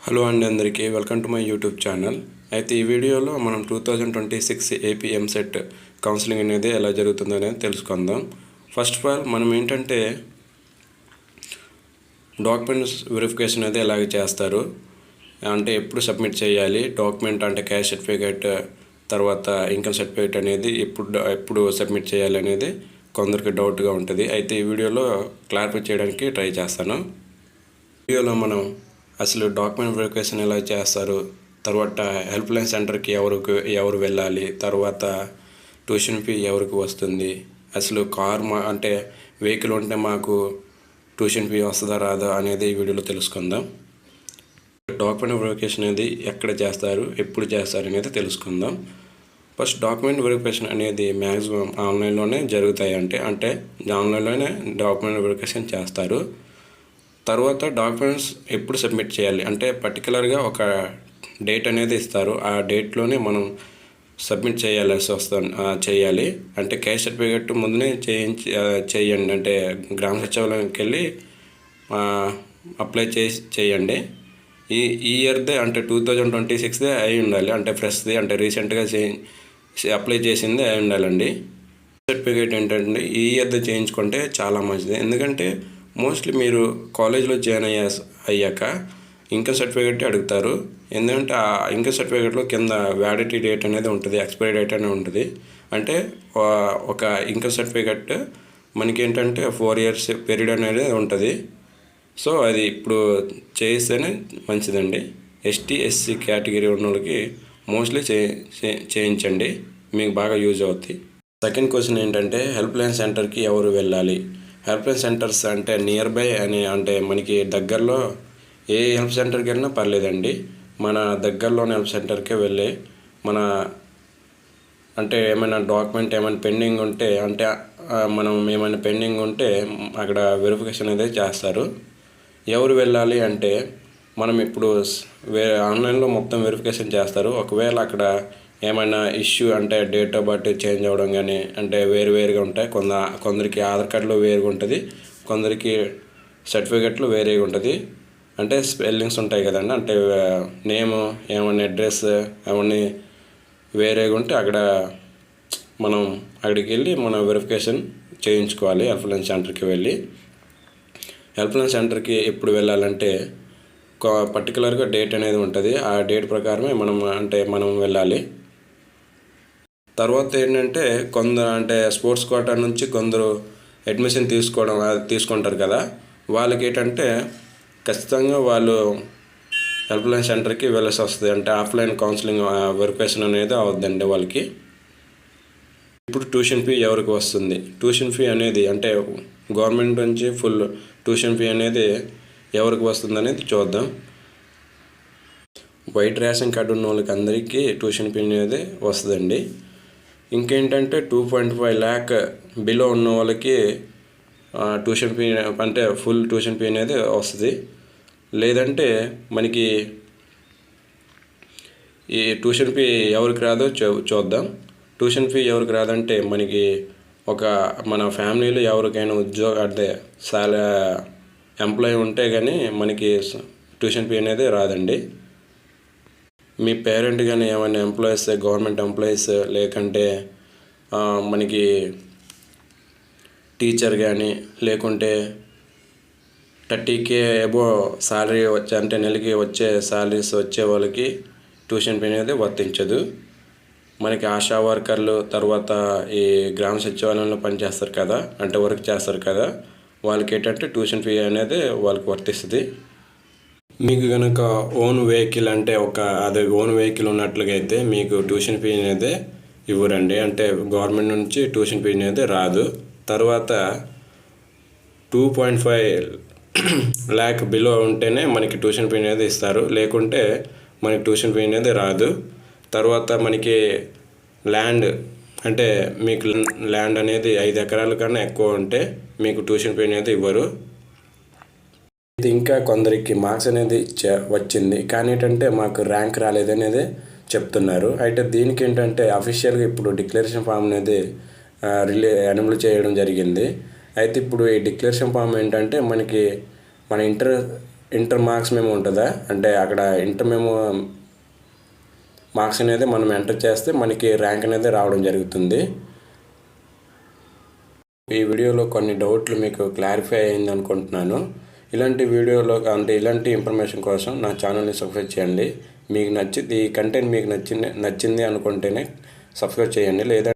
Hello అండి, అందరికీ welcome to my YouTube channel. అయితే ఈ వీడియోలో మనం 2026 ఏపీ ఎంసెట్ కౌన్సిలింగ్ అనేది ఎలా జరుగుతుందో అనేది తెలుసుకుందాం. ఫస్ట్ ఆఫ్ ఆల్ మనం ఏంటంటే డాక్యుమెంట్స్ వెరిఫికేషన్ అనేది ఎలాగ చేస్తారు, అంటే ఎప్పుడు సబ్మిట్ చేయాలి, డాక్యుమెంట్ అంటే క్యాస్ట్ సర్టిఫికేట్, తర్వాత ఇన్కమ్ సర్టిఫికేట్ అనేది ఎప్పుడు సబ్మిట్ చేయాలి అనేది కొందరికి డౌట్గా ఉంటుంది. అయితే ఈ వీడియోలో క్లారిఫై చేయడానికి ట్రై చేస్తాను. వీడియోలో మనం అసలు డాక్యుమెంట్ వెరిఫికేషన్ ఎలా చేస్తారు, తర్వాత హెల్ప్ లైన్ సెంటర్కి ఎవరు వెళ్ళాలి, తర్వాత ట్యూషన్ ఫీ ఎవరికి వస్తుంది, అసలు అంటే వెహికల్ ఉంటే మాకు ట్యూషన్ ఫీ వస్తుందా రాదా అనేది ఈ వీడియోలో తెలుసుకుందాం. డాక్యుమెంట్ వెరిఫికేషన్ అనేది ఎక్కడ చేస్తారు, ఎప్పుడు చేస్తారు అనేది తెలుసుకుందాం. ఫస్ట్ డాక్యుమెంట్ వెరిఫికేషన్ అనేది మ్యాక్సిమం ఆన్లైన్లోనే జరుగుతాయి. అంటే ఆన్లైన్లోనే డాక్యుమెంట్ వెరిఫికేషన్ చేస్తారు. తర్వాత డాక్యుమెంట్స్ ఎప్పుడు సబ్మిట్ చేయాలి అంటే పర్టికులర్గా ఒక డేట్ అనేది ఇస్తారు. ఆ డేట్లోనే మనం సబ్మిట్ చేయాలి. అంటే క్యాస్ట్ సర్టిఫికేట్ ముందునే చేయండి. అంటే గ్రామ సచివాలయానికి వెళ్ళి అప్లై చేయండి. ఈ ఇయర్దే అంటే 2026దే అయి ఉండాలి. అంటే ఫ్రెష్ది, అంటే రీసెంట్గా అప్లై చేసిందే అయి ఉండాలండి. సర్టిఫికేట్ ఏంటంటే ఈ ఇయర్దే చేయించుకుంటే చాలా మంచిది. ఎందుకంటే మోస్ట్లీ మీరు కాలేజ్లో జాయిన్ అయ్యాక ఇన్కమ్ సర్టిఫికేట్ అడుగుతారు. ఎందుకంటే ఆ ఇన్కమ్ సర్టిఫికేట్లో కింద వ్యాలిడిటీ డేట్ అనేది ఉంటుంది, ఎక్స్పైరీ డేట్ అనేది ఉంటుంది. అంటే ఒక ఇన్కమ్ సర్టిఫికేట్ మనకి ఏంటంటే 4 years పీరియడ్ అనేది ఉంటుంది. సో అది ఇప్పుడు చేయిస్తేనే మంచిదండి. ఎస్టీ ఎస్సీ కేటగిరీ ఉన్న వాళ్ళకి మోస్ట్లీ చేయించండి, మీకు బాగా యూజ్ అవుతుంది. సెకండ్ క్వశ్చన్ ఏంటంటే హెల్ప్ లైన్ సెంటర్కి ఎవరు వెళ్ళాలి. హెల్ప్ లైన్ సెంటర్స్ అంటే నియర్ బై అంటే మనకి దగ్గరలో ఏ హెల్ప్ సెంటర్కి వెళ్ళినా పర్లేదండి. మన దగ్గరలోని హెల్ప్ సెంటర్కే వెళ్ళి అంటే ఏమైనా డాక్యుమెంట్ ఏమైనా పెండింగ్ ఉంటే, అంటే మనం ఏమైనా పెండింగ్ ఉంటే అక్కడ వెరిఫికేషన్ అనేది చేస్తారు. ఎవరు వెళ్ళాలి అంటే మనం ఇప్పుడు ఆన్లైన్లో మొత్తం వెరిఫికేషన్ చేస్తారు. ఒకవేళ అక్కడ ఏమైనా ఇష్యూ అంటే డేట్ ఆఫ్ బర్త్ చేంజ్ అవ్వడం కానీ అంటే వేరుగా ఉంటాయి. కొందరికి ఆధార్ కార్డులో వేరుగా ఉంటుంది, కొందరికి సర్టిఫికెట్లో వేరేగా ఉంటుంది. అంటే స్పెల్లింగ్స్ ఉంటాయి కదండి, అంటే నేము ఏమైనా అడ్రస్ అవన్నీ వేరేగా ఉంటే మనం అక్కడికి వెళ్ళి మనం వెరిఫికేషన్ చేయించుకోవాలి. హెల్ప్ లైన్ సెంటర్కి వెళ్ళి హెల్ప్ లైన్ సెంటర్కి ఎప్పుడు వెళ్ళాలంటే పర్టికులర్గా డేట్ అనేది ఉంటుంది. ఆ డేట్ ప్రకారమే మనం వెళ్ళాలి. తర్వాత ఏంటంటే అంటే స్పోర్ట్స్ కోటా నుంచి కొందరు అడ్మిషన్ తీసుకుంటారు కదా, వాళ్ళకి ఏంటంటే ఖచ్చితంగా వాళ్ళు హెల్ప్ లైన్ సెంటర్కి వెళ్ళాల్సి వస్తుంది. అంటే ఆఫ్లైన్ కౌన్సిలింగ్ వెరిఫికేషన్ అనేది అవుద్దండి వాళ్ళకి. ఇప్పుడు ట్యూషన్ ఫీ ఎవరికి వస్తుంది, ట్యూషన్ ఫీ అనేది అంటే గవర్నమెంట్ నుంచి ఫుల్ ట్యూషన్ ఫీ అనేది ఎవరికి వస్తుంది అనేది చూద్దాం. వైట్ రేషన్ కార్డు ఉన్న వాళ్ళకి అందరికీ ట్యూషన్ ఫీ అనేది వస్తుందండి. ఇంకేంటంటే 2.5 lakh బిలో ఉన్న వాళ్ళకి ట్యూషన్ ఫీ అంటే ఫుల్ ట్యూషన్ ఫీ అనేది వస్తుంది. లేదంటే మనకి ఈ ట్యూషన్ ఫీ ఎవరికి రాదో చూద్దాం. ట్యూషన్ ఫీ ఎవరికి రాదంటే మనకి మన ఫ్యామిలీలో ఎవరికైనా ఎంప్లాయీ ఉంటే కానీ మనకి ట్యూషన్ ఫీ అనేది రాదండి. మీ పేరెంట్ కానీ ఏమైనా ఎంప్లాయీస్, గవర్నమెంట్ ఎంప్లాయీస్, లేకుంటే మనకి టీచర్ కానీ, లేకుంటే 30K అబో శాలరీ అంటే నెలకి వచ్చే శాలరీస్ వచ్చే వాళ్ళకి ట్యూషన్ ఫీ అనేది వర్తించదు. మనకి ఆశా వర్కర్లు, తర్వాత ఈ గ్రామ సచివాలయంలో పనిచేస్తారు కదా, అంటే వర్క్ చేస్తారు కదా, వాళ్ళకి ఏంటంటే ట్యూషన్ ఫీ అనేది వాళ్ళకి వర్తిస్తుంది. మీకు కనుక ఓన్ వెహికల్ అంటే ఓన్ వెహికల్ ఉన్నట్లుగా అయితే మీకు ట్యూషన్ ఫీ అనేది ఇవ్వరండి. అంటే గవర్నమెంట్ నుంచి ట్యూషన్ ఫీ అనేది రాదు. తర్వాత 2.5 lakh బిలో ఉంటేనే మనకి ట్యూషన్ ఫీ అనేది ఇస్తారు, లేకుంటే మనకి ట్యూషన్ ఫీ అనేది రాదు. తర్వాత మనకి ల్యాండ్ అంటే మీకు ల్యాండ్ అనేది 5 ఎకరాల కన్నా ఎక్కువ ఉంటే మీకు ట్యూషన్ ఫీ అనేది ఇవ్వరు. ఇంకా కొందరికి మార్క్స్ అనేది వచ్చింది కానీ ఏంటంటే మాకు ర్యాంక్ రాలేదనేది చెప్తున్నారు. అయితే దీనికి ఏంటంటే అఫీషియల్గా ఇప్పుడు డిక్లరేషన్ ఫామ్ అనేది ఎనేబుల్ చేయడం జరిగింది. అయితే ఇప్పుడు ఈ డిక్లరేషన్ ఫామ్ ఏంటంటే మన ఇంటర్ ఇంటర్ మార్క్స్ మేము ఉంటుందా అంటే అక్కడ ఇంటర్ మేము మార్క్స్ అనేది మనం ఎంటర్ చేస్తే మనకి ర్యాంక్ అనేది రావడం జరుగుతుంది. ఈ వీడియోలో కొన్ని డౌట్లు మీకు క్లారిఫై అయింది అనుకుంటున్నాను. ఇలాంటి వీడియోలో అంటే ఇలాంటి ఇన్ఫర్మేషన్ కోసం నా ఛానల్ని సబ్స్క్రైబ్ చేయండి. మీకు నచ్చింది ఈ కంటెంట్ మీకు నచ్చింది అనుకుంటేనే సబ్స్క్రైబ్ చేయండి. లేదా